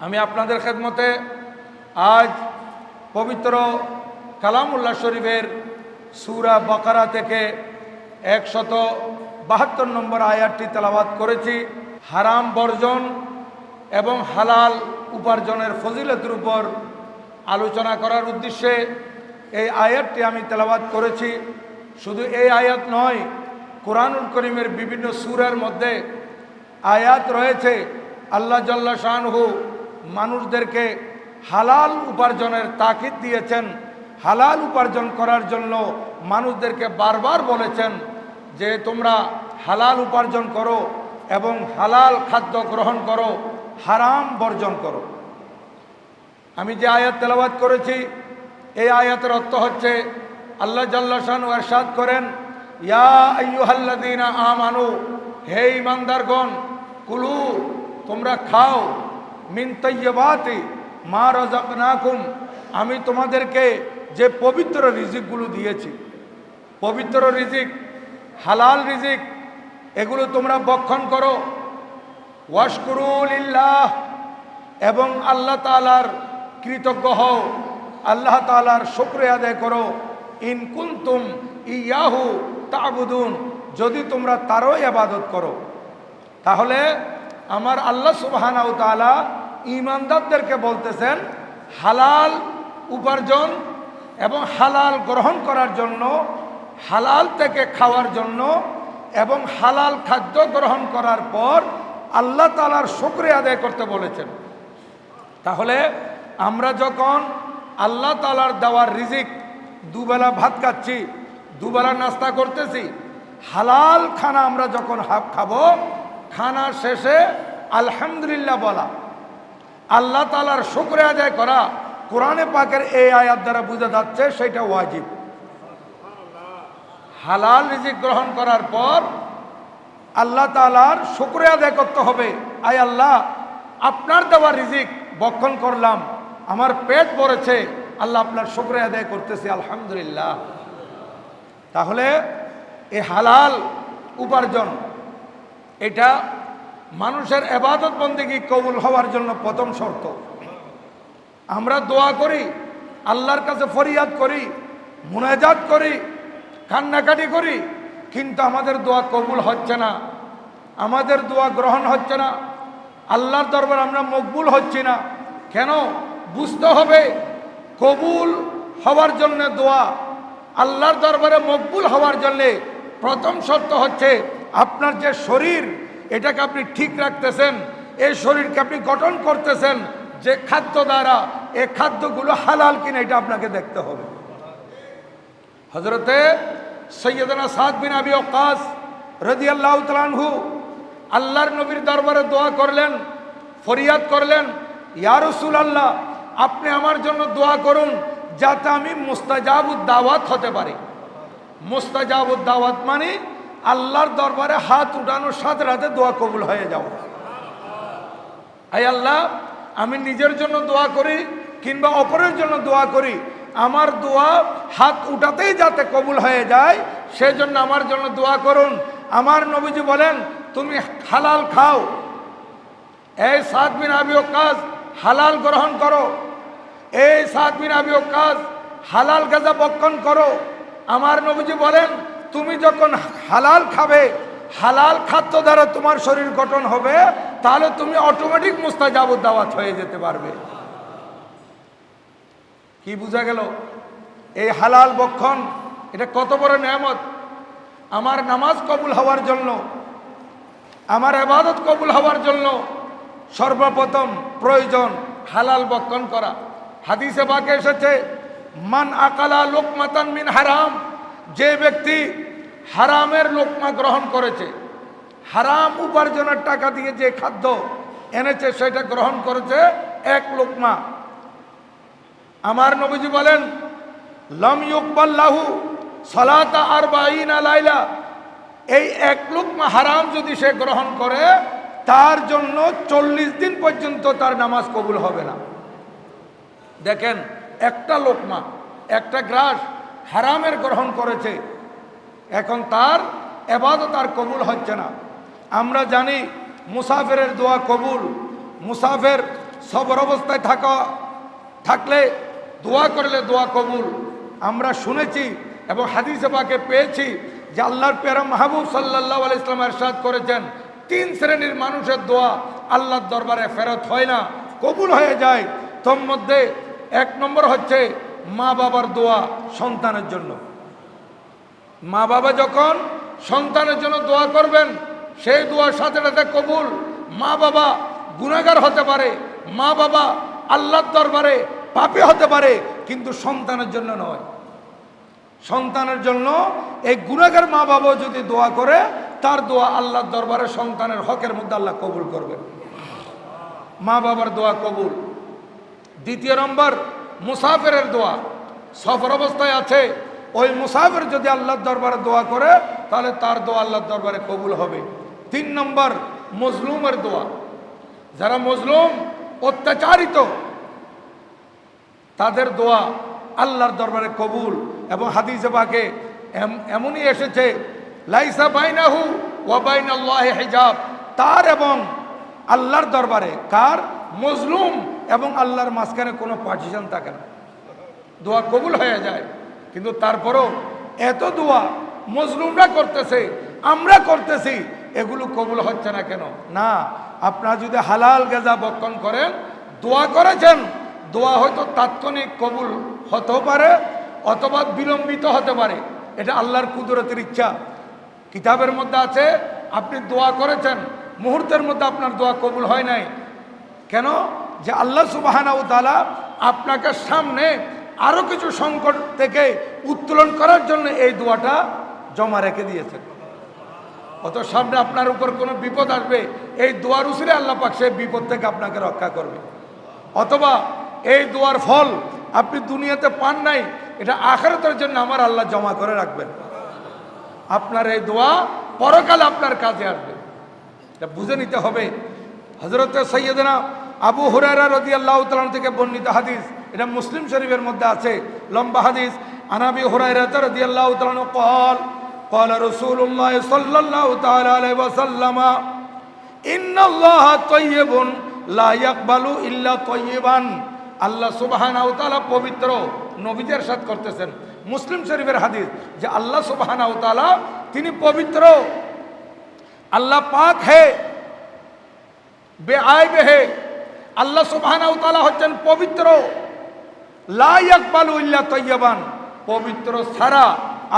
আমি আপনাদের খেদমতে আজ পবিত্র কালামুল্লাহ শরীফের সূরা বাকারা থেকে 172 নম্বর আয়াতটি তেলাওয়াত করেছি। হারাম বর্জন এবং হালাল উপার্জনের ফজিলতের উপর আলোচনা করার উদ্দেশ্যে এই আয়াতটি আমি তেলাওয়াত করেছি। শুধু এই আয়াত নয়, কোরআনুল করিমের বিভিন্ন সূরার মধ্যে আয়াত রয়েছে আল্লাহ জাল্লা শানহু মানুষদেরকে হালাল উপার্জনের তাকিদ দিয়েছেন। হালাল উপার্জন করার জন্য মানুষদেরকে বারবার বলেছেন যে তোমরা হালাল উপার্জন করো এবং হালাল খাদ্য গ্রহণ করো, হারাম বর্জন করো। আমি যে আয়াত তেলাওয়াত করেছি এই আয়াতের অর্থ হচ্ছে আল্লাহ জাল্লা শানহু ইরশাদ করেন, ইয়া আইয়ুহাল্লাযীনা আমানু, হে ঈমানদারগণ, কুলু, তোমরা খাও, মিন তাইয়্যিবাতি মা রাযাকনাকুম, আমি তোমাদেরকে যে পবিত্র রিজিকগুলো দিয়েছি, পবিত্র রিজিক, হালাল রিজিক, এগুলো তোমরা ভক্ষণ করো। ওয়াশকুরু লিল্লাহ, এবং আল্লাহ তাআলার কৃতজ্ঞ হও, আল্লাহ তাআলার শুকরিয়া আদায় করো। ইন কুনতুম ইয়াহু তা'বুদুন, যদি তোমরা তারও ইবাদত করো। তাহলে আমার আল্লাহ সুবহানাহু ওয়া তাআলা ঈমানদারদেরকে বলতেছেন হালাল উপার্জন এবং হালাল গ্রহণ করার জন্য, হালাল থেকে খাওয়ার জন্য এবং হালাল খাদ্য গ্রহণ করার পর আল্লাহ তাআলার শুকরিয়া আদায় করতে বলেছেন। তাহলে আমরা যখন আল্লাহ তাআলার দেওয়ার রিজিক, দুবেলা ভাত খাচ্ছি, দুবেলা নাস্তা করতেছি, হালাল খানা আমরা যখন খাবো, খানা শেষে আলহামদুলিল্লাহ বলা, আল্লাহ তাআলার শুকরিয়া আদায় করা, কোরআনে পাকের এই আয়াত দ্বারা বোঝা যাচ্ছে সেটা ওয়াজিব। হালাল রিজিক গ্রহণ করার পর আল্লাহ তাআলার শুকরিয়া আদায় করতে হবে। আয় আল্লাহ, আপনার দেওয়া রিজিক ভক্ষণ করলাম, আমার পেট ভরেছে, আল্লাহ আপনার শুকরিয়া আদায় করতেছি, আলহামদুলিল্লাহ। তাহলে এই হালাল উপার্জন এটা মানুষের ইবাদত বন্দেগী কবুল হওয়ার জন্য প্রথম শর্ত। আমরা দোয়া করি, আল্লাহর কাছে ফরিয়াদ করি, মুনাজাত করি, কান্নাকাটি করি, কিন্তু আমাদের দোয়া কবুল হচ্ছে না, আমাদের দোয়া গ্রহণ হচ্ছে না, আল্লাহর দরবারে আমরা মকবুল হচ্ছি না। কেন? বুঝতে হবে কবুল হওয়ার জন্য দোয়া, আল্লাহর দরবারে মকবুল হওয়ার জন্য প্রথম শর্ত হচ্ছে আপনার যে শরীর, এটাকে আপনি ঠিক রাখতেছেন, এই শরীরকে আপনি গঠন করতেছেন যে খাদ্য দ্বারা, এই খাদ্যগুলো হালাল কিনা এটা আপনাকে দেখতে হবে। হযরতে সৈয়দনা সাদ বিন আবি ওয়াক্কাস রাদিয়াল্লাহু তাআলা আনহু আল্লাহর নবীর দরবারে দোয়া করলেন, ফরিয়াদ করলেন, ইয়া রাসূলুল্লাহ, আপনি আমার জন্য দোয়া করুন যাতে আমি মুস্তাজাবুদ দাওয়াত হতে পারি। মুস্তাজাবুদ দাওয়াত মানে আল্লাহর দরবারে হাত উঠানোর সাথে সাথে দোয়া কবুল হয়ে যাও। আয় আল্লাহ, আমি নিজের জন্য দোয়া করি কিংবা অপরের জন্য দোয়া করি, আমার দোয়া হাত উঠাতেই যাতে কবুল হয়ে যায়, সেজন্য আমার জন্য দোয়া করুন। আমার নবীজি বলেন, তুমি হালাল খাও, এই সাদ বিন আবি ওয়াক্কাস হালাল গ্রহণ করো, এই সাদ বিন আবি ওয়াক্কাস হালাল গাজা ভক্ষণ করো। আমার নবীজি বলেন, তুমি যখন হালাল খাবে, হালাল খাদ্য দ্বারা তোমার শরীর গঠন হবে, তাহলে তুমি অটোমেটিক মুস্তাজাবুদ দাওয়াত হয়ে যেতে পারবে। কি বোঝা গেল? এই হালাল ভক্ষণ এটা কত বড় নেয়ামত। আমার নামাজ কবুল হওয়ার জন্য, আমার ইবাদত কবুল হওয়ার জন্য সর্বপ্রথম প্রয়োজন হালাল ভক্ষণ করা। হাদিসে পাকে এসেছে, মান আকালা লোকমাতান মিন হারাম, যে ব্যক্তি হারামের লোকমা গ্রহণ করেছে, হারাম উপার্জনের টাকা দিয়ে যে খাদ্য এনেছে সেটা গ্রহণ করেছে এক লোকমা, আমার নবীজি বলেন, লাম ইউকবাল লাহু সালাতা আরবাঈনা লাইলা, এই এক লোকমা হারাম যদি সে গ্রহণ করে, তার জন্য 40 দিন পর্যন্ত তার নামাজ কবুল হবে না। দেখেন, একটা লোকমা, একটা গ্রাস হারামের গ্রহণ করেছে, এখন তার ইবাদত আর কবুল হচ্ছে না। আমরা জানি মুসাফিরের দোয়া কবুল, মুসাফির সবর অবস্থায় থাকলে দোয়া করলে দোয়া কবুল। আমরা শুনেছি এবং হাদিসে পাকে পেয়েছি যে আল্লাহর পেয়ারা মাহবুব সাল্লাল্লাহু আলাইহি ওয়াসাল্লাম ইরশাদ করেছেন, 3 শ্রেণীর মানুষের দোয়া আল্লাহর দরবারে ফেরত হয় না, কবুল হয়ে যায়। তোর মধ্যে 1 নম্বর হচ্ছে মা বাবার দোয়া সন্তানের জন্য। মা বাবা যখন সন্তানের জন্য দোয়া করবেন, সেই দোয়ার সাথে সাথে কবুল। মা বাবা গুনাহগার হতে পারে, মা বাবা আল্লাহর দরবারে পাপী হতে পারে, কিন্তু সন্তানের জন্য নয়। সন্তানের জন্য এই গুনাহগার মা বাবা যদি দোয়া করে, তার দোয়া আল্লাহর দরবারে সন্তানের হকের মধ্যে আল্লাহ কবুল করবেন। মা বাবার দোয়া কবুল। 2 নম্বর মুসাফিরের দোয়া। সফর অবস্থায় আছে, ওই মুসাফির যদি আল্লাহর দরবারে দোয়া করে, তাহলে তার দোয়া আল্লাহর দরবারে কবুল হবে। 3 নম্বর মজলুমের দোয়া। যারা মজলুম, অত্যাচারিত, তাদের দোয়া আল্লাহর দরবারে কবুল। এবং হাদিসে পাকে এমনই এসেছে, লাইসা বাইনাহু ওয়া বাইনাল্লাহি হিজাব, তার এবং আল্লাহর দরবারে, কার? মজলুম এবং আল্লাহর মাঝখানে কোনো পার্টিশন থাকে না, দোয়া কবুল হয়ে যায়। কিন্তু তারপরও এত দোয়া মজলুমরা করতেছে, আমরা করতেছি, এগুলো কবুল হচ্ছে না কেন? না, আপনারা যদি হালাল গাজা বক্ষণ করেন, দোয়া করেছেন, দোয়া হয়তো তাৎক্ষণিক কবুল হতেও পারে অথবা বিলম্বিত হতে পারে, এটা আল্লাহর কুদরতের ইচ্ছা। কিতাবের মধ্যে আছে, আপনি দোয়া করেছেন, মুহূর্তের মধ্যে আপনার দোয়া কবুল হয় নাই। কেন? যে আল্লাহ সুবহানাহু ওয়া তাআলা আপনাকে সামনে আরো কিছু সংকট থেকে উত্তোলন করার জন্য এই দোয়াটা জমা রেখে দিয়েছেন। অত সামনে আপনার উপর কোনো বিপদ আসবে, এই দোয়ার উসিলে আল্লাহ পাক সেই বিপদ থেকে আপনাকে রক্ষা করবে। অথবা এই দোয়ার ফল আপনি দুনিয়াতে পান নাই, এটা আখিরাতের জন্য আমার আল্লাহ জমা করে রাখবেন। আপনার এই দোয়া পরকালে আপনার কাজে আসবে, এটা বুঝে নিতে হবে। হযরত সাইয়্যিদনা আবু হুরায়রা রাদিয়াল্লাহু তাআলা থেকে বর্ণিত হাদিস, এটা মুসলিম শরীফের মধ্যে আছে, লম্বা হাদিস। আনাবি হুরায়রা রাদিয়াল্লাহু তাআলা قال قال رسول الله صلى الله تعالى عليه وسلم ان الله طيب لا يقبل الا طيبا। আল্লাহ সুবহানাহু ওয়া তাআলা পবিত্র, নবীজি ইরশাদ করতেছেন, মুসলিম শরীফের হাদিস, যে আল্লাহ সুবহানাহু ওয়া তাআলা তিনি পবিত্র, আল্লাহ পাক হে, বেআইব হে। আল্লাহ সুবহানাহু ওয়া তাআলা হচ্ছেন পবিত্র, লা ইয়াকবালু ইল্লা তাইয়্যিবান, পবিত্র ছাড়া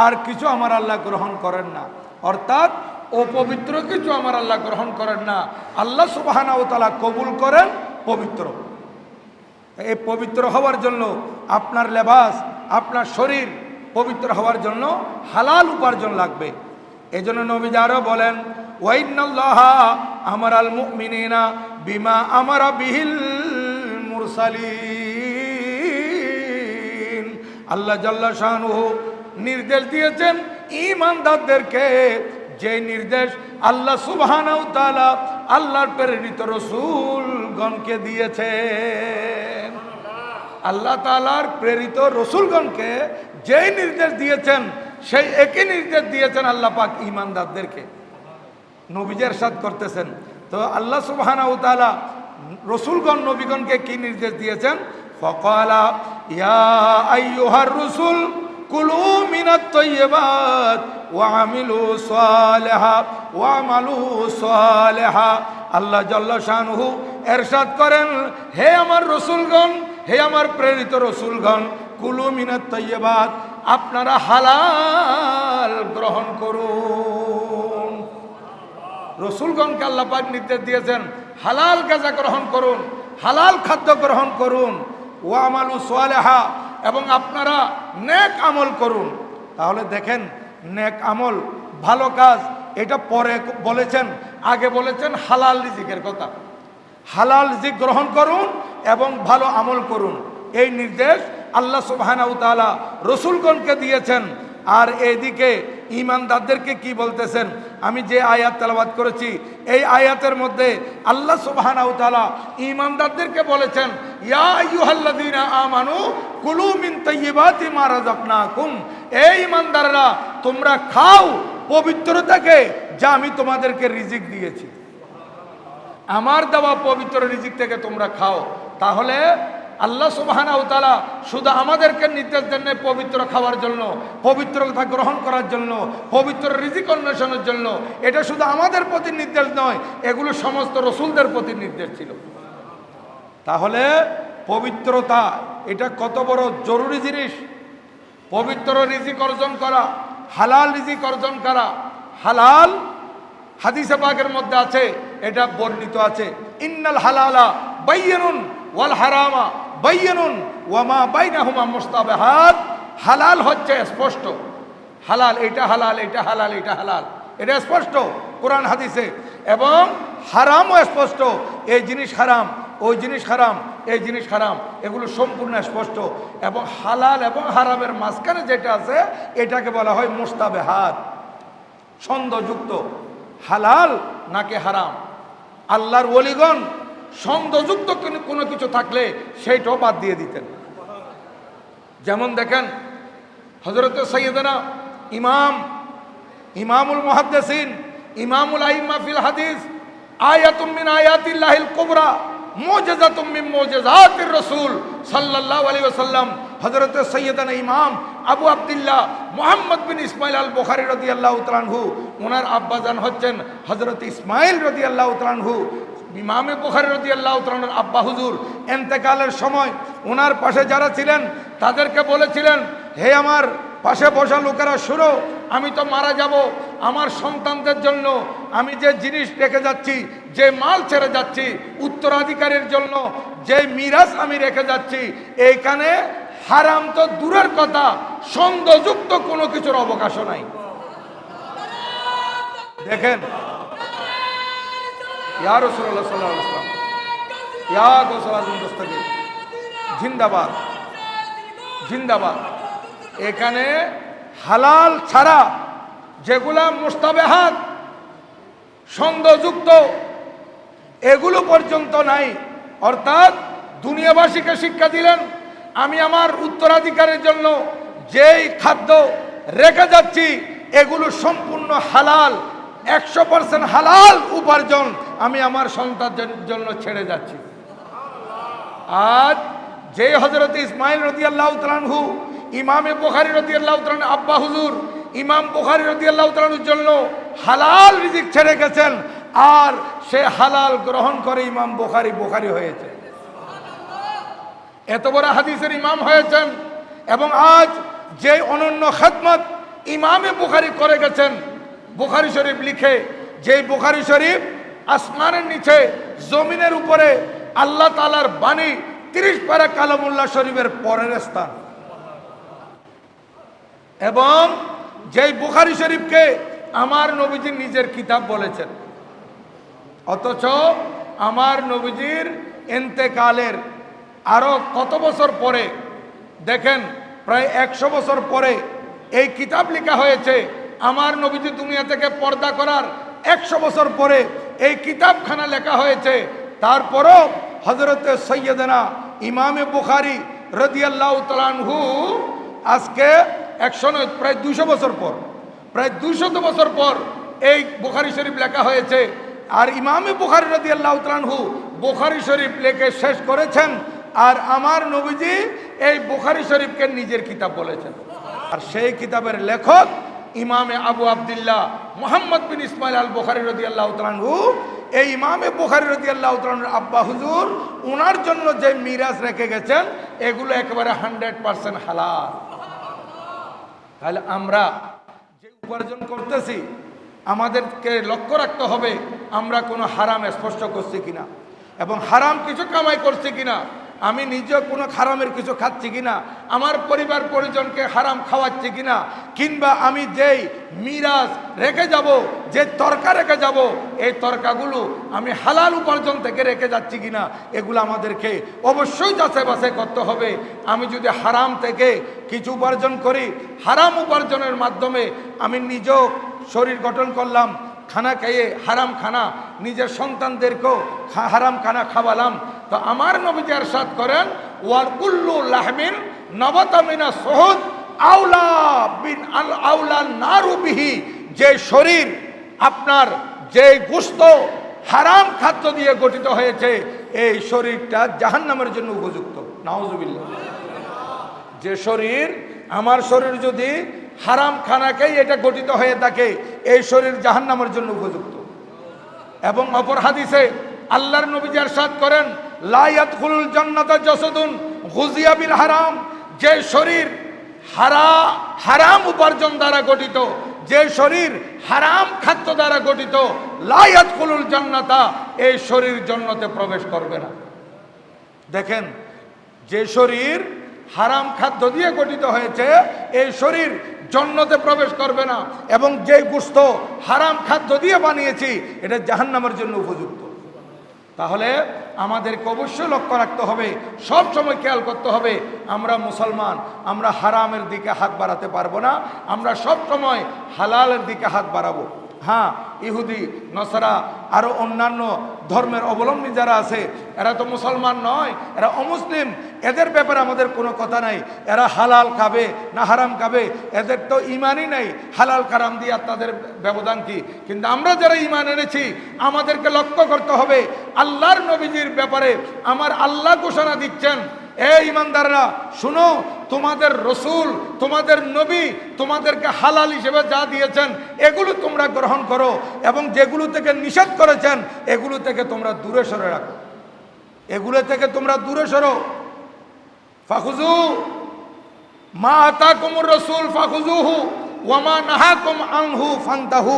আর কিছু আমার আল্লাহ গ্রহণ করেন না। অর্থাৎ অপবিত্র কিছু আমার আল্লাহ গ্রহণ করেন না, আল্লাহ সুবহানাহু ওয়া তাআলা কবুল করেন পবিত্র। এই পবিত্র হওয়ার জন্য আপনার লেবাস, আপনার শরীর পবিত্র হওয়ার জন্য হালাল উপার্জন লাগবে। এই জন্য নবীজি আরো বলেন, ওয়াইন্নাল্লাহা আমারাল মুমিনিনা বিমা আমারা বিহিল মুরসালিন। আল্লাহ জাল্লা শানুহু নির্দেশ দিয়েছেন ঈমানদারদেরকে, যে নির্দেশ আল্লাহ সুবহানাহু ওয়া তাআলা আল্লাহর প্রেরিত রাসূলগণকে দিয়েছেন। আল্লাহ তাআলার প্রেরিত রাসূলগণকে যেই নির্দেশ দিয়েছেন, সেই একই নির্দেশ দিয়েছেন আল্লাহ পাক ঈমানদারদেরকে। নবীজি ইরশাদ করতেছেন, তো আল্লাহ সুবহানাহু ওয়া তাআলা রাসূলগণ নবীগণকে কি নির্দেশ দিয়েছেন? ফাকালা ইয়া আইয়ুহার রাসূল কুলু মিনাত তাইয়্যিবাত ওয়া আমিলু সালিহা ওয়া আমালু সালিহা। আল্লাহ জাল্লা শানুহু ইরশাদ করেন, হে আমার রাসূলগণ, হে আমার প্রেরিত রাসূলগণ, কুলু মিনাত তাইয়্যিবাত, আপনারা হালাল গ্রহণ করুন। রাসূলগণকে আল্লাহ পাক নির্দেশ দিয়েছেন, হালাল গাজা গ্রহণ করুন, হালাল খাদ্য গ্রহণ করুন। ওয়া আমালু সালিহা, এবং আপনারা নেক আমল করুন। তাহলে দেখেন, নেক আমল, ভালো কাজ, এটা পরে বলেছেন, আগে বলেছেন হালাল রিজিকের কথা। হালাল রিজিক গ্রহণ করুন এবং ভালো আমল করুন, এই নির্দেশ আল্লাহ সুবহানাহু ওয়া তাআলা রাসূলগণকে দিয়েছেন। আর এইদিকে ঈমানদারদেরকে কি বলতেছেন? আমি যে আয়াত তেলাওয়াত করেছি, এই আয়াতের মধ্যে আল্লাহ সুবহানাহু ওয়া তাআলা ঈমানদারদেরকে বলেছেন, ইয়া আইয়ুহাল্লাযীনা আমানু কুলু মিন তাইয়্যিবাতি মা রাযাকনাকুম, এই ঈমানদাররা তোমরা খাও পবিত্র থেকে যা আমি তোমাদেরকে রিজিক দিয়েছি। আমার দেওয়া পবিত্র রিজিক থেকে তোমরা খাও। তাহলে আল্লাহ সুবহানাহু ওয়া তাআলা শুধু আমাদেরকে নির্দেশ দেন না পবিত্র খাওয়ার জন্য, পবিত্রতা গ্রহণ করার জন্য, পবিত্র রিজিক অন্বেষণের জন্য। এটা শুধু আমাদের প্রতি নির্দেশ নয়, এগুলো সমস্ত রসুলদের প্রতি নির্দেশ ছিল। তাহলে পবিত্রতা এটা কত বড় জরুরি জিনিস। পবিত্র রিজিক অর্জন করা, হালাল রিজিক অর্জন করা। হালাল হাদিসে পাকের মধ্যে আছে, এটা বর্ণিত আছে, ইন্নাল হালালা বাইয়িনুন ওয়াল হারামা বাইয়িনুন ওয়া মা বাইনাহুমা মুস্তাবিহাত। হালাল হচ্ছে স্পষ্ট, হালাল এটা হালাল, এটা হালাল, এটা হালাল, এটা স্পষ্ট কোরআন হাদিসে। এবং হারামও স্পষ্ট, এই জিনিস হারাম, ওই জিনিস হারাম, এই জিনিস হারাম, এগুলো সম্পূর্ণ স্পষ্ট। এবং হালাল এবং হারামের মাঝখানে যেটা আছে এটাকে বলা হয় মুস্তাবিহাত, সন্দেহযুক্ত। হালাল নাকি হারাম, আল্লাহর ওলিগণ সন্দেহযুক্ত কোনো কিছু থাকলে সেইটাও বাদ দিয়ে দিতেন। যেমন দেখেন হযরত সাইয়েদনা ইমামুল মুহাদ্দিসিন, ইমামুল আইম্মা ফিল হাদিস, আয়াতুম মিন আয়াতিল্লাহিল কুবরা, মুজিজাতুম মিন মুজিজাতির রাসূল সাল্লাল্লাহু আলাইহি ওয়াসাল্লাম, হযরত সাইয়েদনা ইমাম আবু আব্দুল্লাহ মুহাম্মদ বিন ইসমাইল আল বুখারী রাদিয়াল্লাহু তাআলা আনহু, ওনার আব্বাজান হচ্ছেন হযরত ইসমাইল রাদিয়াল্লাহু তাআলা আনহু। ইমামে বুখারী রাদিয়াল্লাহু তাআলার আব্বা হুজুর ইন্তেকালের সময় ওনার পাশে যারা ছিলেন তাদেরকে বলেছিলেন, হে আমার পাশে বসা লোকেরা শুনো, আমি তো মারা যাব, আমার সন্তানদের জন্য আমি যে জিনিস রেখে যাচ্ছি, যে মাল ছেড়ে যাচ্ছি, উত্তরাধিকারীর জন্য যে মিরাস আমি রেখে যাচ্ছি, এইখানে হারাম তো দূরের কথা, সন্দেহযুক্ত কোনো কিছুর অবকাশও নাই। দেখেন ইয়া রাসূলুল্লাহ সাল্লাল্লাহু আলাইহি ওয়াসাল্লাম, ইয়া গৌসুল আজম দস্তগীর জিন্দাবাদ, জিন্দাবাদ। এখানে হালাল ছাড়া যেগুলা মুস্তাবিহাত, সন্দেহযুক্ত, এগুলো পর্যন্ত নাই। অর্থাৎ দুনিয়াবাসীকে শিক্ষা দিলেন, আমি আমার উত্তরাধিকারের জন্য যেই খাদ্য রেখে যাচ্ছি এগুলো সম্পূর্ণ হালাল, 100% হালাল উপার্জন আমি আমার সন্তানদের জন্য ছেড়ে যাচ্ছি। আজ যে হযরত ইসমাইল রাদিয়াল্লাহু তাআলা আনহু ইমামে বুখারী রাদিয়াল্লাহু তাআলা আব্বা হুজুর ইমাম বুখারী রাদিয়াল্লাহু তাআলার জন্য হালাল রিজিক ছেড়ে গেছেন, আর সে হালাল গ্রহণ করে ইমাম বুখারী হয়েছে, এত বড় হাদিসের ইমাম হয়েছেন। এবং আজ যে অনন্য খেদমত ইমামে বুখারী করে গেছেন, বুখারী শরীফ লিখে, যে বুখারী শরীফ আসমানের নিচে জমিনের উপরে আল্লাহ তাআলার বাণী 30 পারা কালামুল্লাহ শরীফের পরের স্থান। এবং যেই বুখারী শরীফকে আমার নবীজি নিজের কিতাব বলেছেন, অথচ আমার নবীজির ইন্তেকালের আরো কত বছর পরে, দেখেন প্রায় 100 বছর পরে এই কিতাব লেখা হয়েছে। আমার নবীজি দুনিয়া থেকে পর্দা করার 100 বছর পরে এই কিতাবখানা লেখা হয়েছে। তারপরও হযরত সৈয়দনা ইমামে বুখারী রাদিয়াল্লাহু তাআলা আনহু আজকে 100 নয়, প্রায় 200 বছর পর, প্রায় 200 বছর পর এই বুখারী শরীফ লেখা হয়েছে। আর ইমামে বুখারী রাদিয়াল্লাহু তাআলা আনহু বুখারী শরীফ লেখে শেষ করেছেন, আর আমার নবীজি এই বুখারী শরীফকে নিজের কিতাব বলেছেন। আর সেই কিতাবের লেখক ইমামে আবু আব্দুল্লাহ মুহাম্মদ বিন ইসমাইল আল বুখারী রাদিয়াল্লাহু তাআলা আনহু, এই ইমামে বুখারী রাদিয়াল্লাহু তাআলার আব্বা হুজুর ওনার জন্য যে মিরাস রেখে গেছেন এগুলো একেবারে 100% হালাল। তাহলে আমরা যে উপার্জন করতেছি আমাদেরকে লক্ষ্য রাখতে হবে আমরা কোনো হারাম স্পর্শ করছি কিনা, এবং হারাম কিছু কামাই করছি কিনা, আমি নিজে কোনো হারামের কিছু খাচ্ছি কিনা, আমার পরিবার পরিজনকে হারাম খাওয়াচ্ছি কিনা, কিংবা আমি যেই মিরাজ রেখে যাব, যে তরকা রেখে যাব, এই তরকাগুলো আমি হালাল উপার্জন থেকে রেখে যাচ্ছি কিনা, এগুলো আমাদেরকে অবশ্যই যাচাই বাছাই করতে হবে। আমি যদি হারাম থেকে কিছু উপার্জন করি, হারাম উপার্জনের মাধ্যমে আমি নিজেও শরীর গঠন করলাম, খানা খেয়ে হারাম খানা, নিজের সন্তানদেরকেও হারাম খানা খাওয়ালাম, তো আমার নবীজি ইরশাদ করেন, ওয়াল কুল্লু লাহমিন নাবাতা মিনা সুহুদ আউলা বিন আউলা নারু বিহি, যে শরীর আপনার যে গোশত হারাম খাদ্য দিয়ে গঠিত হয়েছে, এই শরীরটা জাহান্নামের জন্য উপযুক্ত। নাউজুবিল্লাহ। যে শরীর, আমার শরীর যদি হারাম খানাকেই এটা গঠিত হয়ে থাকে, এই শরীর জাহান্নামের জন্য উপযুক্ত। এবং অপর হাদিসে আল্লাহর নবী ইরশাদ করেন, লা ইয়াদখুলুল জান্নাতা জাসাদুন গুযিয়া বিল হারাম। যে শরীর হারাম উপার্জন দ্বারা গঠিত, যে শরীর হারাম খাদ্য দ্বারা গঠিত, লা ইয়াদখুলুল জান্নাতা, এই শরীর জান্নাতে প্রবেশ করবে না। দেখেন, যে শরীর হারাম খাদ্য দিয়ে গঠিত হয়েছে, এই শরীর জান্নাতে প্রবেশ করবে না। এবং যে গোশত হারাম খাদ্য দিয়ে বানিয়েছি, এটা জাহান্নামের জন্য উপযুক্ত। তাহলে আমাদেরকে অবশ্যই লক্ষ্য রাখতে হবে, সব সময় খেয়াল করতে হবে, আমরা মুসলমান, আমরা হারামের দিকে হাত বাড়াতে পারবো না, আমরা সব সময় হালালের দিকে হাত বাড়াবো। হ্যাঁ, ইহুদি, নসরা, আরও অন্যান্য ধর্মের অবলম্বী যারা আছে, এরা তো মুসলমান নয়, এরা অমুসলিম। এদের ব্যাপারে আমাদের কোনো কথা নাই। এরা হালাল খাবে না হারাম খাবে, এদের তো ইমানই নাই। হালাল হারাম দিয়ে তাদের ব্যবধান কি? কিন্তু আমরা যারা ইমান এনেছি, আমাদেরকে লক্ষ্য করতে হবে, আল্লাহর নবীজির ব্যাপারে আমার আল্লাহ ঘোষণা দিচ্ছেন, এই ইমানদাররা শুনো, তোমাদের রসুল, তোমাদের নবী তোমাদেরকে হালাল হিসেবে যা দিয়েছেন, এগুলো তোমরা গ্রহণ করো, এবং যেগুলো থেকে নিষেধ করেছেন, এগুলো থেকে তোমরা দূরে সরে রাখো, এগুলো থেকে তোমরা দূরে সরো। ফাখুযু মা আতাকুমুর রাসূল ফাখুযুহু ওয়া মা নাহাকুম আনহু ফান্তাহু।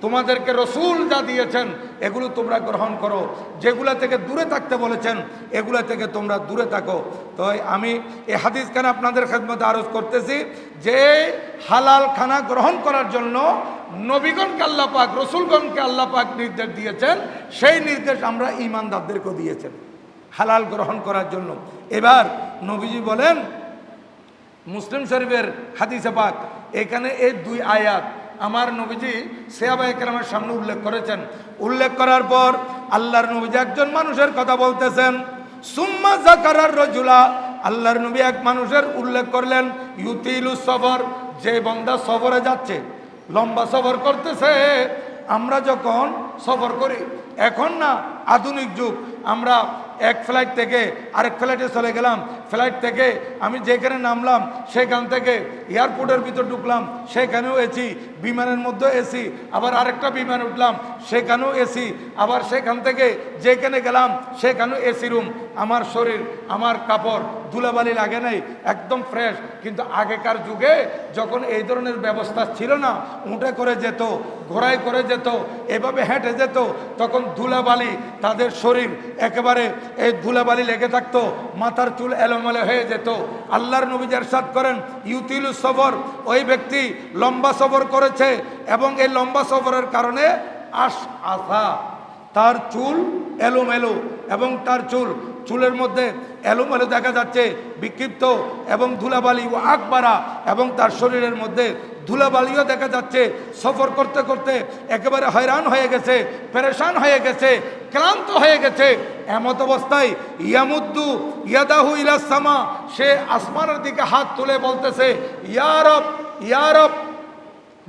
তোমাদেরকে রসুল যা দিয়েছেন, এগুলো তোমরা গ্রহণ করো, যেগুলা থেকে দূরে থাকতে বলেছেন, এগুলা থেকে তোমরা দূরে থাকো। তো আমি এই হাদিস খানা আপনাদের খেদমতে আরজ করতেছি, যে হালাল খানা গ্রহণ করার জন্য নবীগণকে আল্লাহ পাক, রসুলগণকে আল্লাহ পাক নির্দেশ দিয়েছেন, সেই নির্দেশ আমরা ঈমানদারদেরকেও দিয়েছেন হালাল গ্রহণ করার জন্য। এবার নবীজি বলেন, মুসলিম শরীফের হাদিসে পাক, এখানে এই দুই আয়াত আমার নবীজি সাহাবায়ে কেরামের সামনে উল্লেখ করেছেন। উল্লেখ করার পর আল্লাহর নবীজি একজন মানুষের কথা বলতেছেন, সুম্মা যাকারার রাজুলা, আল্লাহর নবী এক মানুষের উল্লেখ করলেন, ইউতিলু সফর, যে বান্দা সফরে যাচ্ছে, লম্বা সফর করতেছে। আমরা যখন সফর করি, এখন না আধুনিক যুগ, আমরা এক ফ্লাইট থেকে আরেক ফ্লাইটে চলে গেলাম, ফ্লাইট থেকে আমি যেখানে নামলাম সেখান থেকে এয়ারপোর্টের ভিতর ঢুকলাম, সেখানেও এসি, বিমানের মধ্যে এসি, আবার আরেকটা বিমান উঠলাম, সেখানেও এসি, আবার সেখান থেকে যেখানে গেলাম সেখানেও এসি রুম। আমার শরীর, আমার কাপড় ধুলাবালি লাগে নাই, একদম ফ্রেশ। কিন্তু আগেকার যুগে যখন এই ধরনের ব্যবস্থা ছিল না, উঠে করে যেত, ঘোড়ায় করে যেত, এভাবে হেঁটে যেত, তখন ধুলাবালি, তাদের শরীর একেবারে এই ধুলাবালি লেগে থাকতো, মাথার চুল এলোমেলো হয়ে যেত। আল্লাহর নবী ইরশাদ করেন, ইউতিলু সফর, ওই ব্যক্তি লম্বা সফর করেছে, এবং এই লম্বা সফরের কারণে আসা, তার চুল এলোমেলো, এবং তার চুলের মধ্যে এলোমেলো দেখা যাচ্ছে, বিক্ষিপ্ত, এবং ধুলাবালি ও আকবারা, এবং তার শরীরের মধ্যে ধুলাবালিও দেখা যাচ্ছে। সফর করতে করতে একেবারে হয়রান হয়ে গেছে, পেরেশান হয়ে গেছে, ক্লান্ত হয়ে গেছে। এমত অবস্থায় ইয়ামুদ্দু ইয়াদাহু ইলাস সামা, সে আসমানের দিকে হাত তুলে বলতেছে, ইয়া রব, ইয়া রব।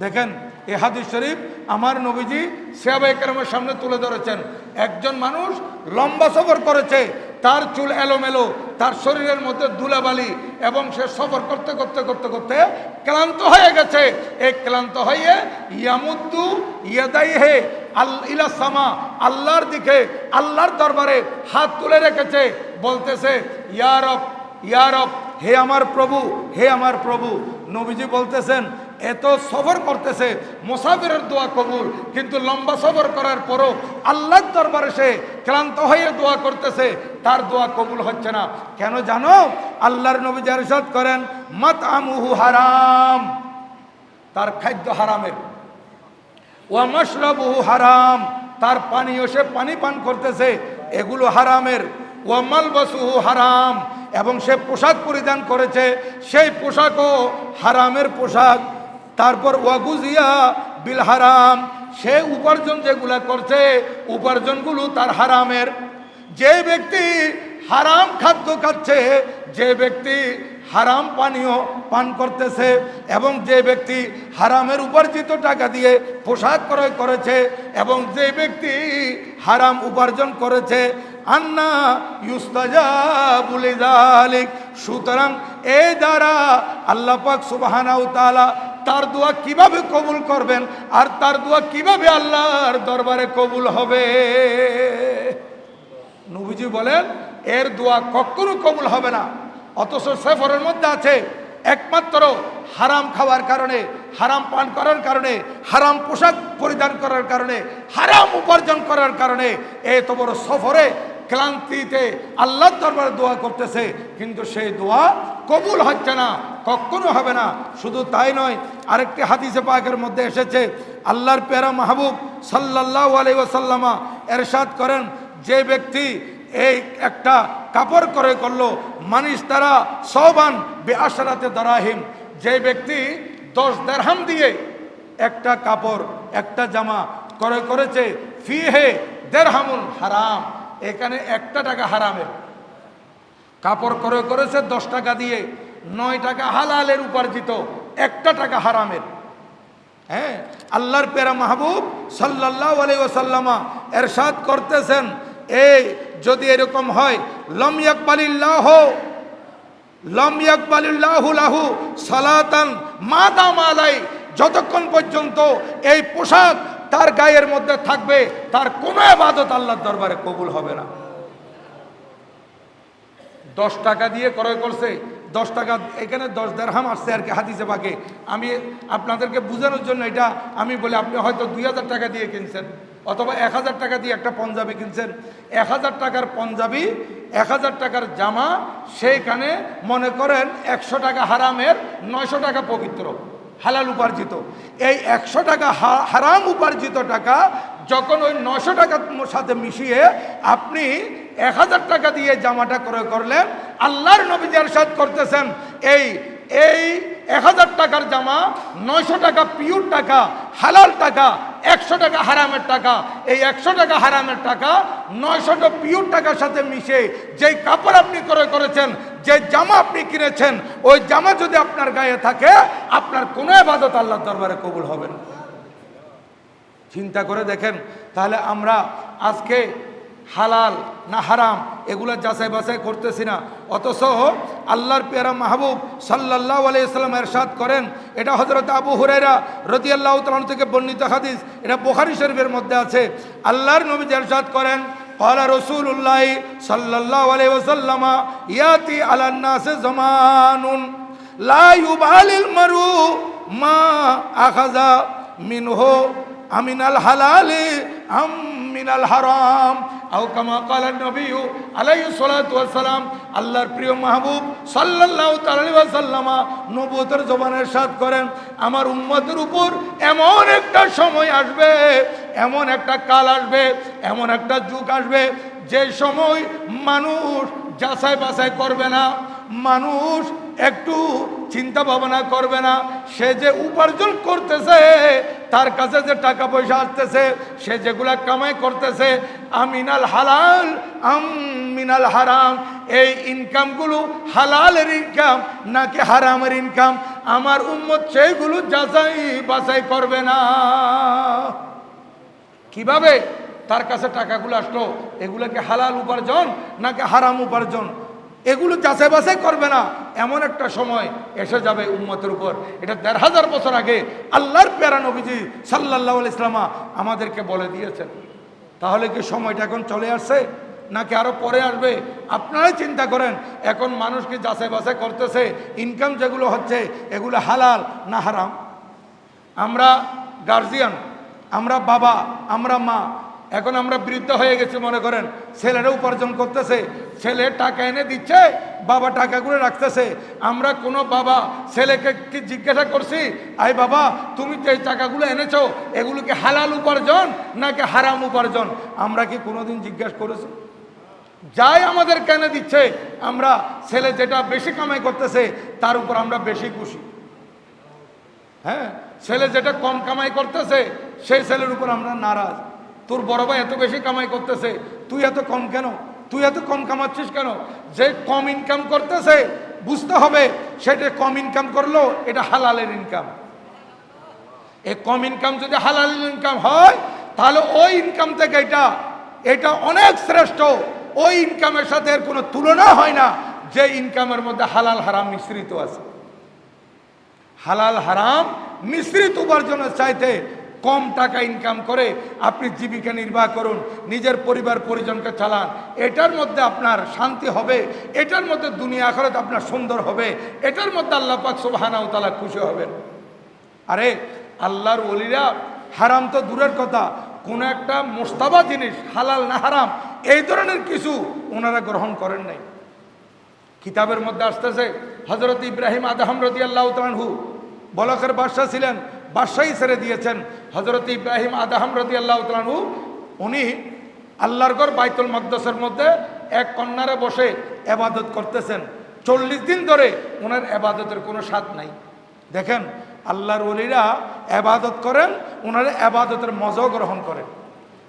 দেখেন, এই হাদিস শরীফ আমার নবীজি সাহাবায়ে কেরামের সামনে তুলে ধরেছেন। একজন মানুষ লম্বা সফর করেছে, তার চুল এলোমেলো, তার শরীরের মধ্যে ধুলাবালি, এবং সে সফর করতে করতে করতে করতে ক্লান্ত হয়ে গেছে। এই ক্লান্ত হয়ে ইয়ামুদ্দু ইয়াদাইহি ইলা সামা, আল্লাহর দিকে, আল্লাহর দরবারে হাত তুলে রেখেছে, বলতেছে, ইয়া রব, ইয়া রব, হে আমার প্রভু, হে আমার প্রভু। নবীজি বলতেছেন, এত সফর করতেছে, মুসাফিরের দোয়া কবুল, কিন্তু লম্বা সফর করার পরও আল্লাহর দরবারে সে ক্লান্ত হয়ে দোয়া করতেছে, তার দোয়া কবুল হচ্ছে না। কেন জানো? আল্লাহর নবী ইরশাদ করেন, মাতআমুহু হারাম, তার খাদ্য হারামের, ওয়া মাশরাবুহু হারাম, তার পানীয়, সে পানি পান করতেছে, এগুলো হারামের, ওয়া মালবাসুহু হারাম, এবং সে পোশাক পরিধান করেছে, সেই পোশাকও হারামের পোশাক। তারপর ওয়াগুজিয়া বিল হারাম, সে উপার্জন যেগুলা করছে, উপার্জনগুলো তার হারামের। যে ব্যক্তি হারাম খাদ্য খাচ্ছে, যে ব্যক্তি হারাম পানীয় পান করতেছে এবং যে ব্যক্তি হারামের উপার্জিত টাকা দিয়ে পোশাক ক্রয় করেছে এবং যে ব্যক্তি হারাম উপার্জন করেছে আন্না ইউস্তাজাবু লিযালিক, সুতরাং এই দ্বারা আল্লাহ পাক সুবহানাহু ওয়া তাআলা তার দোয়া কিভাবে কবুল করবেন আর তার দোয়া কিভাবে আল্লাহর দরবারে কবুল হবে। নবীজি বলেন এর দোয়া কখনো কবুল হবে না। অথচ সফরের মধ্যে আছে একমাত্র হারাম খাওয়ার কারণে, হারাম পান করার কারণে, হারাম পোশাক পরিধান করার কারণে, হারাম উপার্জন করার কারণে এত বড় সফরে ক্লান্তিতে আল্লাহর দরবারে দোয়া করতেছে, কিন্তু সেই দোয়া কবুল হচ্ছে না, কখনো হবে না। শুধু তাই নয়, আরেকটি হাদিসে পাকের মধ্যে এসেছে আল্লাহর প্যারা মাহবুব সাল্লাল্লাহু আলাইহি ওয়াসাল্লাম ইরশাদ করেন, যে ব্যক্তি এই একটা কাপড় ক্রয় করলো মানিস তারা সওবান বিআশরাতে দারাহিম, যে ব্যক্তি 10 দিরহাম দিয়ে একটা কাপড় একটা জামা ক্রয় করেছে, ফিহে দিরহামুন হারাম, এখানে 1 টাকা হারামের। কাপড় ক্রয় করেছে 10 টাকা দিয়ে, 9 টাকা হালালের উপার্জিত, 1 টাকা হারামের। হ্যাঁ, আল্লাহর প্যারা মাহবুব সাল্লাল্লাহু আলাইহি ওয়াসাল্লাম ইরশাদ করতেছেন, এই যদি এরকম হয় লাম ইয়াকবালিল্লাহু লাহু সালাতান মা দামা আলাই, যতক্ষণ পর্যন্ত এই পোশাক তার গায়ের মধ্যে থাকবে তার কোনো ইবাদত আল্লাহর দরবারে কবুল হবে না। 10 টাকা দিয়ে ক্রয় করছে, 10 টাকা, এখানে 10 দিরহাম আসছে আর কি হাদিসে পাকে। আমি আপনাদেরকে বোঝানোর জন্য এটা আমি বলি, আপনি হয়তো 2000 টাকা দিয়ে কিনছেন অথবা 1000 টাকা দিয়ে একটা পাঞ্জাবি কিনছেন, 1000 টাকার পাঞ্জাবি, 1000 টাকার জামা, সেইখানে মনে করেন 100 টাকা হারামের, 900 টাকা পবিত্র হালাল উপার্জিত। এই 100 টাকা হারাম উপার্জিত টাকা যখন ওই 900 টাকার সাথে মিশিয়ে আপনি 1000 টাকা দিয়ে জামাটা ক্রয় করলেন, আল্লাহর নবী ইরশাদ করতেছেন এই 1000 টাকার জামা 900 টাকা পিওর টাকা হালাল টাকা, 100 টাকা হারামের টাকা, এই 100 টাকা হারামের টাকা 900 পিওর টাকার সাথে মিশে যেই কাপড় আপনি ক্রয় করেছেন, যে জামা আপনি কিনেছেন, ওই জামা যদি আপনার গায়ে থাকে আপনার কোনো ইবাদত আল্লাহর দরবারে কবুল হবে না। চিন্তা করে দেখেন, তাহলে আমরা আজকে হালাল না হারাম এগুলো যাচাই বাছাই করতেছি না। অথচ আল্লাহর প্যারা মাহবুব সাল্লাল্লাহু আলাইহি ওয়াসাল্লাম ইরশাদ করেন, এটা হযরত আবু হুরায়রা রাদিয়াল্লাহু তাআলা থেকে বর্ণিত হাদিস, এটা বুখারী শরীফের মধ্যে আছে। আল্লাহর নবী ইরশাদ করেন, ক্বালা রাসূলুল্লাহ সাল্লাল্লাহু আলাইহি ওয়াসাল্লাম, ইয়াতি আলান নাস জামানুন লা ইউবালিল মারু মা আখাযা মিনহু আমিনাল হালালি আম মিনাল হারাম আও কামা ক্বালা নবী আলাইহিস সালাতু ওয়াস সালাম। আল্লাহর প্রিয় মাহবুব সাল্লাল্লাহু আলাইহি ওয়াসাল্লাম নবুয়তের জবানে ইরশাদ করেন, আমার উম্মতের উপর এমন একটা সময় আসবে, এমন একটা কাল আসবে, এমন একটা যুগ আসবে, যে সময় মানুষ যাচাই বাছাই করবে না, মানুষ একটু চিন্তা ভাবনা করবে না, সে যে উপার্জন করতেছে, তার কাছে যে টাকা পয়সা আসতেছে, সে যেগুলা কামাই করতেছে, আমিনাল হালাল আম মিনাল হারাম, এই ইনকামগুলো হালালের ইনকাম নাকি হারামের ইনকাম, আমার উম্মত সেইগুলো যাচাই বাছাই করবে না। কিভাবে তার কাছে টাকাগুলো আসলো, এগুলো কি হালাল উপার্জন নাকি হারাম উপার্জন, এগুলো যাচাই বাছাই করবে না। এমন একটা সময় এসে যাবে উম্মতের উপর, এটা 1500 বছর আগে আল্লাহর প্যারা নবীজি সাল্লাল্লাহু আলাইহি ওয়াসাল্লাম আমাদেরকে বলে দিয়েছেন। তাহলে কি সময়টা এখন চলে আসছে নাকি আরো পরে আসবে? আপনারাই চিন্তা করেন। এখন মানুষ কি যাচাই বাছাই করতেছে ইনকাম যেগুলো হচ্ছে এগুলো হালাল না হারাম? আমরা গার্জিয়ান, আমরা বাবা, আমরা মা, এখন আমরা বৃদ্ধ হয়ে গেছি, মনে করেন ছেলেরা উপার্জন করতেছে, ছেলে টাকা এনে দিচ্ছে, বাবা টাকাগুলো রাখতেছে। আমরা কোনো বাবা ছেলেকে কি জিজ্ঞাসা করছি, আই বাবা তুমি যে টাকাগুলো এনেছো এগুলো কি হালাল উপার্জন নাকি হারাম উপার্জন? আমরা কি কোনোদিন জিজ্ঞাসা করেছি? যাই আমাদের কেন দিচ্ছে, আমরা ছেলে যেটা বেশি কামাই করতেছে তার উপর আমরা বেশি খুশি। হ্যাঁ, ছেলে যেটা কম কামাই করতেছে সেই ছেলের উপর আমরা নারাজ। তোর বড় ভাই এত বেশি কামাই করতেছে, তুই এত কম কেন? তুই এত কম কামাচ্ছিস কেন? যে কম ইনকাম করতেছে বুঝতে হবে সেটা কম ইনকাম করলো এটা হালালের ইনকাম। এই কম ইনকাম যদি হালালের ইনকাম হয় তাহলে ওই ইনকাম থেকে এটা অনেক শ্রেষ্ঠ। ওই ইনকামের সাথে এর কোনো তুলনা হয় না যে ইনকামের মধ্যে হালাল হারাম মিশ্রিত আছে। হালাল হারাম মিশ্রিত উপার্জনের চাইতে কম টাকা ইনকাম করে আপনি জীবিকা নির্বাহ করুন, নিজের পরিবার পরিজনকে চালান, এটার মধ্যে আপনার শান্তি হবে, এটার মধ্যে দুনিয়া আখিরাত আপনার সুন্দর হবে, এটার মধ্যে আল্লাহ পাক সুবহানাহু ওয়া তাআলা খুশি হবেন। আরে আল্লাহর ওলিরা হারাম তো দূরের কথা, কোনো একটা মোস্তাবা জিনিস হালাল না হারাম এই ধরনের কিছু ওনারা গ্রহণ করেন নাই। কিতাবের মধ্যে আসতেছে হযরত ইব্রাহিম আদহাম রাদিয়াল্লাহু তাআলা আনহু বলকের বাদশা ছিলেন, বাদশাহী ছেড়ে দিয়েছেন। হযরত ইব্রাহিম আদহাম রাদিয়াল্লাহু তাআলা আনহু উনি আল্লাহর ঘর বাইতুল মাকদাসের মধ্যে এক কন্যারে বসে ইবাদত করতেছেন। 40 দিন ধরে ওনার ইবাদতের কোনো স্বাদ নাই। দেখেন আল্লাহর ওলিরা ইবাদত করেন, ওনারা ইবাদতের মজাও গ্রহণ করেন,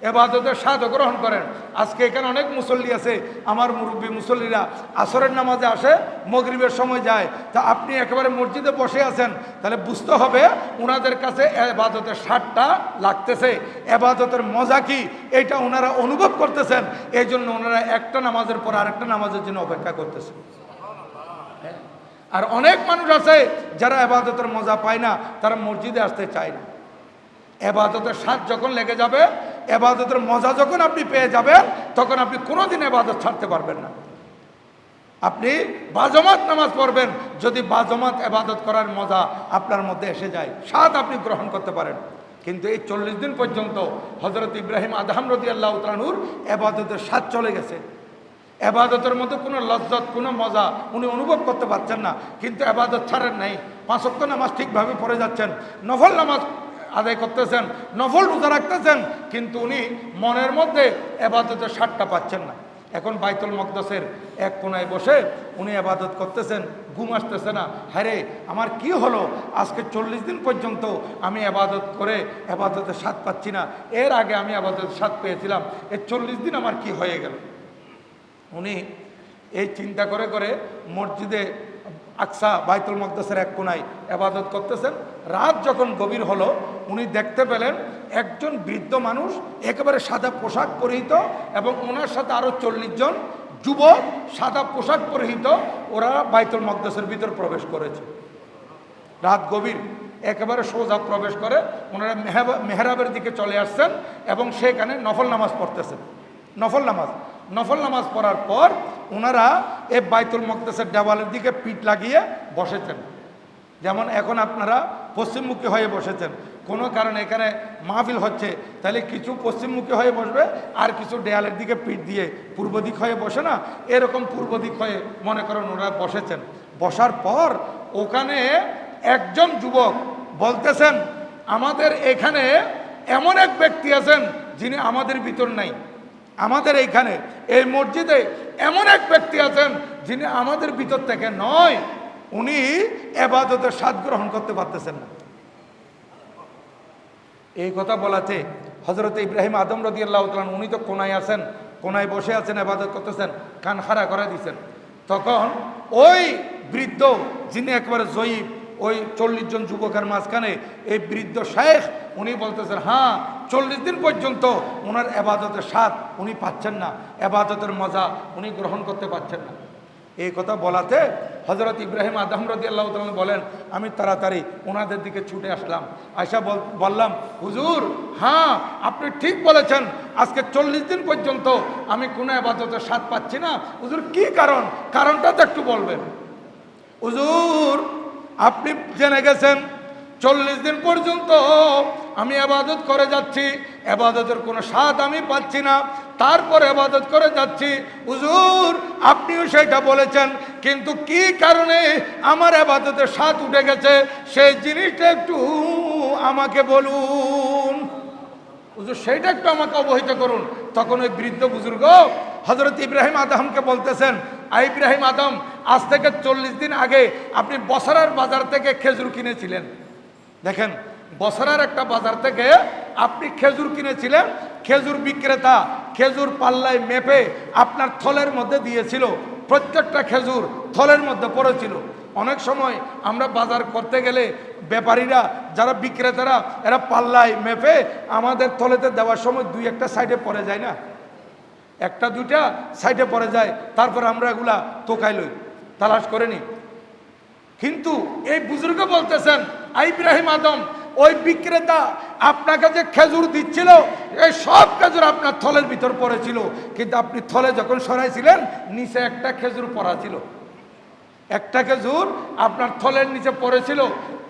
ইবাদতের স্বাদও গ্রহণ করেন। আজকে এখানে অনেক মুসল্লি আছে, আমার মুরব্বী মুসল্লিরা আসরের নামাজে আসে, মাগরিবের সময় যায়, তা আপনি একেবারে মসজিদে বসে আছেন, তাহলে বুঝতে হবে ওনাদের কাছে ইবাদতের স্বাদটা লাগতেছে, ইবাদতের মজা কি এটা ওনারা অনুভব করতেছেন। এই জন্য ওনারা একটা নামাজের পর আরেকটা নামাজের জন্য অপেক্ষা করতেছে। আর অনেক মানুষ আছে যারা ইবাদতের মজা পায় না, তারা মসজিদে আসতে চায় না। ইবাদতের স্বাদ যখন লেগে যাবে, ইবাদতের মজা যখন আপনি পেয়ে যাবেন, তখন আপনি কোনোদিন ইবাদত ছাড়তে পারবেন না। আপনি বাজমাত নামাজ পড়বেন, যদি বাজমাত ইবাদত করার মজা আপনার মধ্যে এসে যায়, স্বাদ আপনি গ্রহণ করতে পারেন। কিন্তু এই 40 দিন পর্যন্ত হযরত ইব্রাহিম আদহাম রাদিয়াল্লাহু তাআলা আনহুর ইবাদতের স্বাদ চলে গেছে। ইবাদতের মধ্যে কোনো লজ্জত, কোনো মজা উনি অনুভব করতে পারছেন না। কিন্তু ইবাদত ছাড়েন নাই, 5 ওয়াক্ত নামাজ ঠিকভাবে পড়ে যাচ্ছেন, নফল নামাজ আদায় করতেছেন, নফল রোজা রাখতেছেন, কিন্তু উনি মনের মধ্যে ইবাদতের স্বাদটা পাচ্ছেন না। এখন বাইতুল মাকদাসের এক কোনায় বসে উনি ইবাদত করতেছেন, ঘুম আসতেছে না। হ্যাঁ, আমার কি হলো, আজকে 40 দিন পর্যন্ত আমি ইবাদত করে ইবাদতের স্বাদ পাচ্ছি না, এর আগে আমি ইবাদতের স্বাদ পেয়েছিলাম, এই 40 দিন আমার কি হয়ে গেল। উনি এই চিন্তা করে করে মসজিদে আকসা বাইতুল মাকদাসের এক কোনায় ইবাদত করতেছেন। রাত যখন গভীর হলো, উনি দেখতে পেলেন একজন বৃদ্ধ মানুষ একেবারে সাদা পোশাক পরিহিত এবং ওনার সাথে আরও 40 জন যুবক সাদা পোশাক পরিহিত, ওরা বাইতুল মাকদাসের ভিতর প্রবেশ করেছে। রাত গভীর, একেবারে সোজা প্রবেশ করে ওনারা মেহরাবের দিকে চলে আসছেন এবং সেখানে নফল নামাজ পড়তেছেন। নফল নামাজ পড়ার পর ওনারা এই বাইতুল মাকদাসের দেওয়ালের দিকে পিঠ লাগিয়ে বসেছেন। যেমন এখন আপনারা পশ্চিমমুখী হয়ে বসেছেন, কোনো কারণে এখানে মাহফিল হচ্ছে, তাহলে কিছু পশ্চিমমুখী হয়ে বসবে আর কিছু দেয়ালের দিকে পিঠ দিয়ে পূর্ব দিক হয়ে বসে না, এরকম পূর্ব দিক হয়ে মনে করেন ওনারা বসেছেন। বসার পর ওখানে একজন যুবক বলতেছেন, আমাদের এখানে এমন এক ব্যক্তি আছেন যিনি আমাদের ভিতর নাই। আমাদের এইখানে এই মসজিদে এমন এক ব্যক্তি আছেন যিনি আমাদের ভিতর থেকে নয়, উনি ইবাদতের স্বাদ গ্রহণ করতে পারতেছেন না। এই কথা বলাতে হযরত ইব্রাহিম আদম রাদিয়াল্লাহু তাআলা উনি তো কোনায় আছেন, কোনায় বসে আছেন, ইবাদত করতেছেন, কান খাড়া করে দিয়েছেন। তখন ওই বৃদ্ধ যিনি একবারে জয়ীব, ওই 40 জন যুবকের মাঝখানে এই বৃদ্ধ শেখ, উনি বলতেছেন, হ্যাঁ 40 দিন পর্যন্ত ওনার ইবাদতের স্বাদ উনি পাচ্ছেন না, ইবাদতের মজা উনি গ্রহণ করতে পারছেন না। এই কথা বলাতে হযরত ইব্রাহিম আদহাম রাদিয়াল্লাহু তাআলা বলেন, আমি তাড়াতাড়ি ওনাদের দিকে ছুটে আসলাম, আয়সা বললাম, হুজুর হ্যাঁ আপনি ঠিক বলেছেন, আজকে 40 দিন পর্যন্ত আমি কোনো ইবাদতের স্বাদ পাচ্ছি না। হুজুর কি কারণটা তো একটু বলবেন। হুজুর আপনি জেনে গেছেন 40 দিন পর্যন্ত আমি ইবাদত করে যাচ্ছি, ইবাদতের কোনো স্বাদ আমি পাচ্ছি না, তারপর ইবাদত করে যাচ্ছি। হুজুর আপনিও সেটা বলেছেন, কিন্তু কি কারণে আমার ইবাদতের স্বাদ উঠে গেছে সেই জিনিসটা একটু আমাকে বলুন। হুজুর সেইটা একটু আমাকে অবহিত করুন। তখন ওই বৃদ্ধ বুজুর্গ হযরত ইব্রাহিম আদমকে বলতেছেন, ইব্রাহিম আদম, আজ থেকে 40 দিন আগে আপনি বসরার বাজার থেকে খেজুর কিনেছিলেন। দেখেন, বসরার একটা বাজার থেকে আপনি খেজুর কিনেছিলেন, খেজুর বিক্রেতা খেজুর পাল্লায় মেপে আপনার থলের মধ্যে দিয়েছিল, প্রত্যেকটা খেজুর থলের মধ্যে পড়েছিল। অনেক সময় আমরা বাজার করতে গেলে ব্যাপারীরা যারা বিক্রেতারা এরা পাল্লায় মেপে আমাদের থলেতে দেওয়ার সময় দুই একটা সাইডে পড়ে যায় না, একটা দুইটা সাইডে পড়ে যায়, তারপর আমরা এগুলা তোকাই লই, তালাশ করে নিই। কিন্তু এই বুজুর্গ বলতেছেন ইব্রাহিম আদম ওই বিক্রেতা আপনাকে যে খেজুর দিচ্ছিল এই সব খেজুর আপনার থলের ভিতর পড়েছিল, কিন্তু আপনি থলে যখন সরাইছিলেন নিচে একটা খেজুর পড়া ছিল, একটা খেজুর আপনার থলের নিচে পড়েছিল।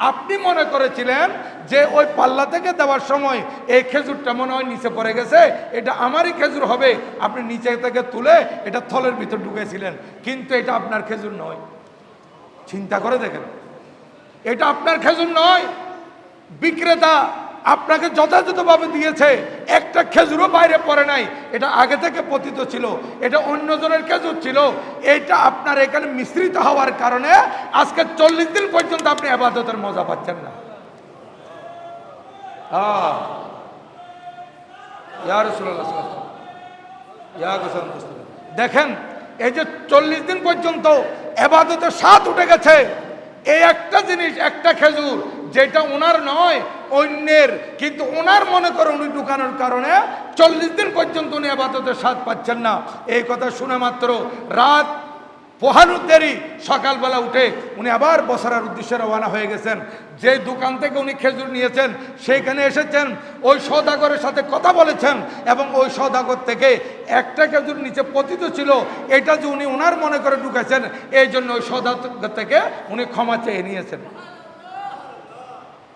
আপনি মনে করেছিলেন যে ওই পাল্লা থেকে দেওয়ার সময় এই খেজুরটা মনে হয় নিচে পড়ে গেছে, এটা আমারই খেজুর হবে, আপনি নিচে থেকে তুলে এটা থলের ভিতর ঢুকেছিলেন, কিন্তু এটা আপনার খেজুর নয়। চিন্তা করে দেখেন, এটা আপনার খেজুর নয়। বিক্রেতা আপনাকে যথাযথভাবে দিয়েছে, একটা খেজুরও বাইরে পড়ে নাই, এটা আগে থেকে পতিত ছিল, এটা অন্যজনের খেজুর ছিল। এটা আপনার এখানে মিশ্রিত হওয়ার কারণে আজকে 40 দিন পর্যন্ত আপনি ইবাদতের মজা পাচ্ছেন না। দেখেন এই যে 40 দিন পর্যন্ত ইবাদতের স্বাদ উঠে গেছে, এই একটা জিনিস, একটা খেজুর যেটা ওনার নয় অন্যের, কিন্তু ওনার মনে করে উনি ঢুকানোর কারণে 40 দিন পর্যন্ত উনি ইবাদতের স্বাদ পাচ্ছেন না। এই কথা শুনে মাত্র রাত পোহানোর দেরি, সকালবেলা উঠে উনি আবার বসরার উদ্দেশ্যে রওনা হয়ে গেছেন। যে দোকান থেকে উনি খেজুর নিয়েছেন সেইখানে এসেছেন, ওই সওদাগরের সাথে কথা বলেছেন এবং ওই সওদাগর থেকে একটা খেজুর নিচে পতিত ছিল, এটা যে উনি ওনার মনে করে ঢুকেছেন, এই জন্য ওই সওদাগর থেকে উনি ক্ষমা চেয়ে নিয়েছেন।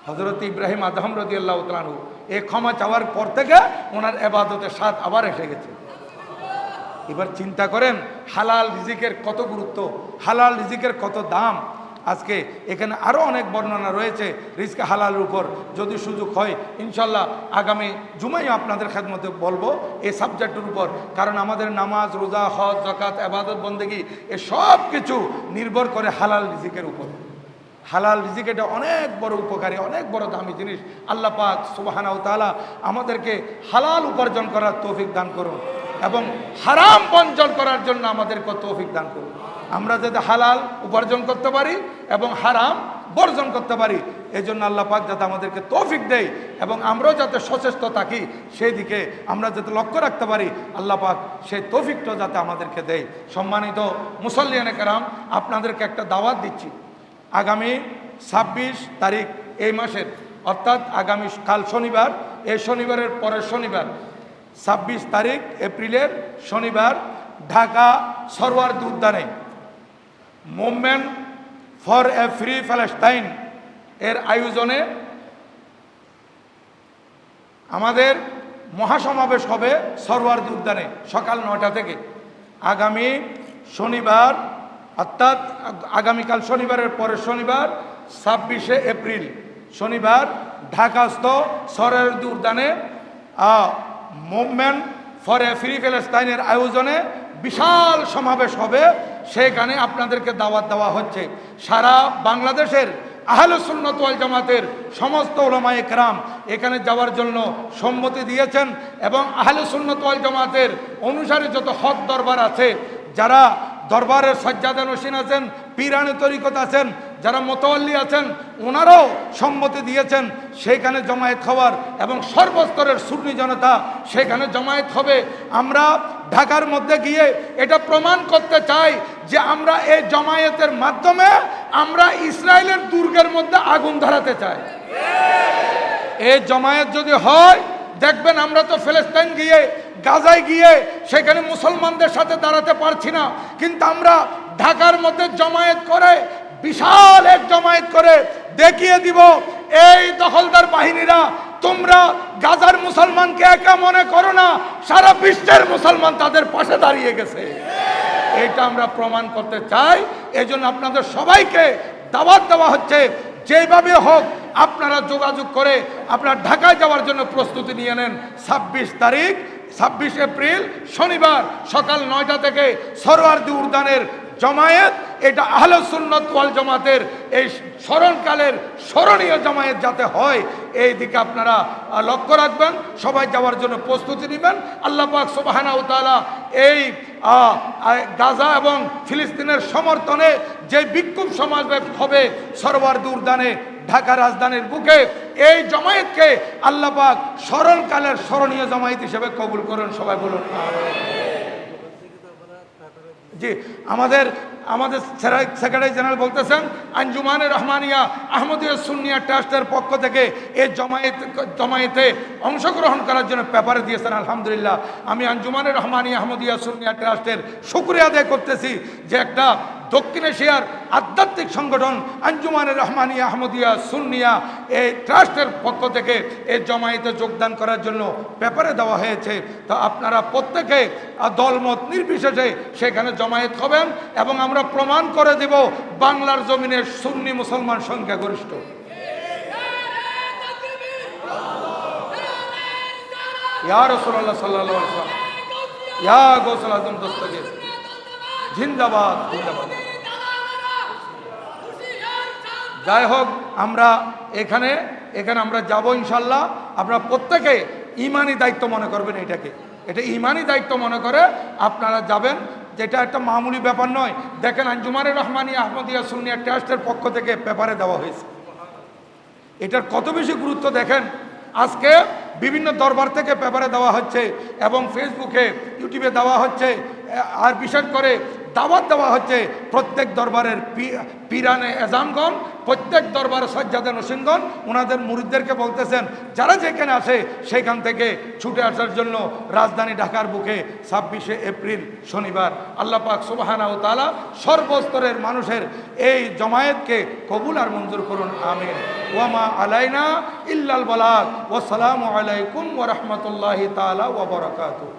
হযরত ইব্রাহিম আদম রাদিয়াল্লাহু তাআলা আনহু এই ক্ষমা চাওয়ার পর থেকে ওনার ইবাদতের স্বাদ আবার এসে গেছে। এবার চিন্তা করেন হালাল রিজিকের কত গুরুত্ব, হালাল রিজিকের কত দাম। আজকে এখানে আরও অনেক বর্ণনা রয়েছে রিজকে হালালের উপর, যদি সুযোগ হয় ইনশাল্লাহ আগামী জুমায় আপনাদের খেদমতে বলবো এই সাবজেক্টের উপর। কারণ আমাদের নামাজ, রোজা, হজ, যাকাত, ইবাদত, বন্দেগী এ সব কিছু নির্ভর করে হালাল রিজিকের উপর। হালাল রিজিক এটা অনেক বড় উপকারী, অনেক বড় দামি জিনিস। আল্লাহ পাক সুবহানাহু ওয়া তাআলা আমাদেরকে হালাল উপার্জন করার তৌফিক দান করুন এবং হারাম বর্জন করার জন্য আমাদেরকে তৌফিক দান করুন। আমরা যাতে হালাল উপার্জন করতে পারি এবং হারাম বর্জন করতে পারি, এই জন্য আল্লাহ পাক যাতে আমাদেরকে তৌফিক দেয় এবং আমরাও যাতে সচেষ্ট থাকি সেই দিকে আমরা যাতে লক্ষ্য রাখতে পারি, আল্লাহ পাক সেই তৌফিকটা যাতে আমাদেরকে দেয়। সম্মানিত মুসল্লিয়ানে কেরাম, আপনাদেরকে একটা দাওয়াত দিচ্ছি। আগামী 26 তারিখ এই মাসের, অর্থাৎ আগামী কাল শনিবার, এই শনিবারের পরের শনিবার 26 তারিখ এপ্রিলের শনিবার ঢাকা সরওয়ার্দী উদ্যানে movement for a free Palestine এর আয়োজনে আমাদের মহাসমাবেশ হবে সরওয়ার্দী উদ্যানে সকাল 9টা থেকে। আগামী শনিবার, অর্থাৎ আগামীকাল শনিবারের পরের শনিবার 26শে এপ্রিল শনিবার ঢাকাস্থ সরওয়ার্দী উদ্যানে মুভমেন্ট ফর এ ফ্রি প্যালেস্টাইনের আয়োজনে বিশাল সমাবেশ হবে। সেখানে আপনাদেরকে দাওয়াত দেওয়া হচ্ছে। সারা বাংলাদেশের আহলে সুন্নাত ওয়াল জামাতের সমস্ত উলামায়ে কেরাম এখানে যাওয়ার জন্য সম্মতি দিয়েছেন এবং আহলে সুন্নাত ওয়াল জামাতের অনুসারী যত হক দরবার আছে, যারা দরবারের সজ্জাদা নশীন আছেন, পীরানি তরিকত আছেন, যারা মোতাওয়াল্লি আছেন, ওনারাও সম্মতি দিয়েছেন সেখানে জমায়েত হওয়ার এবং সর্বস্তরের সুন্নি জনতা সেখানে জমায়েত হবে। আমরা ঢাকার মধ্যে গিয়ে এটা প্রমাণ করতে চাই যে আমরা এই জমায়েতের মাধ্যমে আমরা ইসরায়েলের দুর্গের মধ্যে আগুন ধরাতে চাই। এই জমায়েত যদি হয়, দেখবেন আমরা তো ফিলিস্তিন গিয়ে, গাজায় গিয়ে সেখানে মুসলমানদের সাথে দাঁড়াতে পারছি না, কিন্তু আমরা ঢাকার মধ্যে জমায়েত করে, বিশাল এক জমায়েত করে দেখিয়ে দিব এই দখলদার বাহিনীরা, তোমরা গাজার মুসলমানকে একা মনে করো না, সারা বিশ্বের মুসলমান তাদের পাশে দাঁড়িয়ে গেছে। এটা আমরা প্রমাণ করতে চাই। এই জন্য আপনাদের সবাইকে দাওয়াত দেওয়া হচ্ছে, যেভাবে হোক আপনারা যোগাযোগ করে আপনারা ঢাকায় যাওয়ার জন্য প্রস্তুতি নিয়ে নেন। 26 তারিখ 26 এপ্রিল শনিবার সকাল 9টা থেকে সরওয়ার্দী উদ্যানের জমায়েত, এটা আহলে সুন্নাত ওয়াল জামাতের এই স্মরণকালের স্মরণীয় জমায়েত যাতে হয়, এই দিকে আপনারা লক্ষ্য রাখবেন, সবাই যাওয়ার জন্য প্রস্তুতি নেবেন। আল্লাহ পাক সুবহানাহু ওয়া তাআলা এই গাজা এবং ফিলিস্তিনের সমর্থনে যে বিক্ষোভ সমাবেশ হবে সরওয়ার দুরদানে ঢাকা রাজধানীর বুকে, এই জমায়েতকে আল্লাহ পাক স্মরণকালের স্মরণীয় জমায়েত হিসেবে কবুল করুন। সবাই বলুন জি। আমাদের সেক্রেটারি জেনারেল বলতেছেন আঞ্জুমানে রহমানিয়া আহমদিয়া সুন্নিয়া ট্রাস্টের পক্ষ থেকে এই জমায়েতে অংশগ্রহণ করার জন্য পেপারে দিয়েছেন। আলহামদুলিল্লাহ, আমি আঞ্জুমানে রহমানিয়া আহমদিয়া সুন্নিয়া ট্রাস্টের শুকরিয়া আদায় করতেছি যে একটা দক্ষিণ এশিয়ার আধ্যাত্মিক সংগঠন আঞ্জুমানে রহমানিয়া আহমদিয়া সুন্নিয়া এই ট্রাস্টের পক্ষ থেকে এই জমায়েতে যোগদান করার জন্য পেপারে দেওয়া হয়েছে। তো আপনারা প্রত্যেকে দলমত নির্বিশেষে সেখানে জমায়েত হবেন এবং আমরা প্রমাণ করে দেব বাংলার জমিনের সুন্নি মুসলমান সংখ্যাগরিষ্ঠ। ইয়া রাসূলুল্লাহ সাল্লাল্লাহু আলাইহি ওয়াসাল্লাম, ইয়া গৌসুল আজম দস্তগীর, জিন্দাবাদ জিন্দাবাদ। যাই হোক, আমরা এখানে আমরা যাব ইনশাল্লাহ। আপনারা প্রত্যেকে ইমানি দায়িত্ব মনে করবেন, এটা ইমানি দায়িত্ব মনে করে আপনারা যাবেন, যেটা একটা মামুলি ব্যাপার নয়। দেখেন আঞ্জুমানে রহমানিয়া আহমদিয়া সুন্নিয়া ট্রাস্টের পক্ষ থেকে পেপারে দেওয়া হয়েছে, এটার কত বেশি গুরুত্ব দেখেন। আজকে বিভিন্ন দরবার থেকে পেপারে দেওয়া হচ্ছে এবং ফেসবুকে ইউটিউবে দেওয়া হচ্ছে, আর বিশেষ করে দাওয়াত দেওয়া হচ্ছে প্রত্যেক দরবারের পীরানে এজামগণ, প্রত্যেক দরবারের সজ্জাদে নসীনগণ ওনাদের মুরিদদেরকে বলতেছেন যারা যেখানে আসে সেখান থেকে ছুটে আসার জন্য রাজধানী ঢাকার বুকে 26শে এপ্রিল শনিবার। আল্লাহ পাক সুবহানাহু ওয়া তাআলা সর্বস্তরের মানুষের এই জমায়েতকে কবুল আর মঞ্জুর করুন, আমিন। ওয়া মা আলাইনা ইল্লাল বালাগ। ওয়া আসসালামু আলাইকুম ওয়া রাহমাতুল্লাহি তাআলা ওয়া বারাকাতুহু।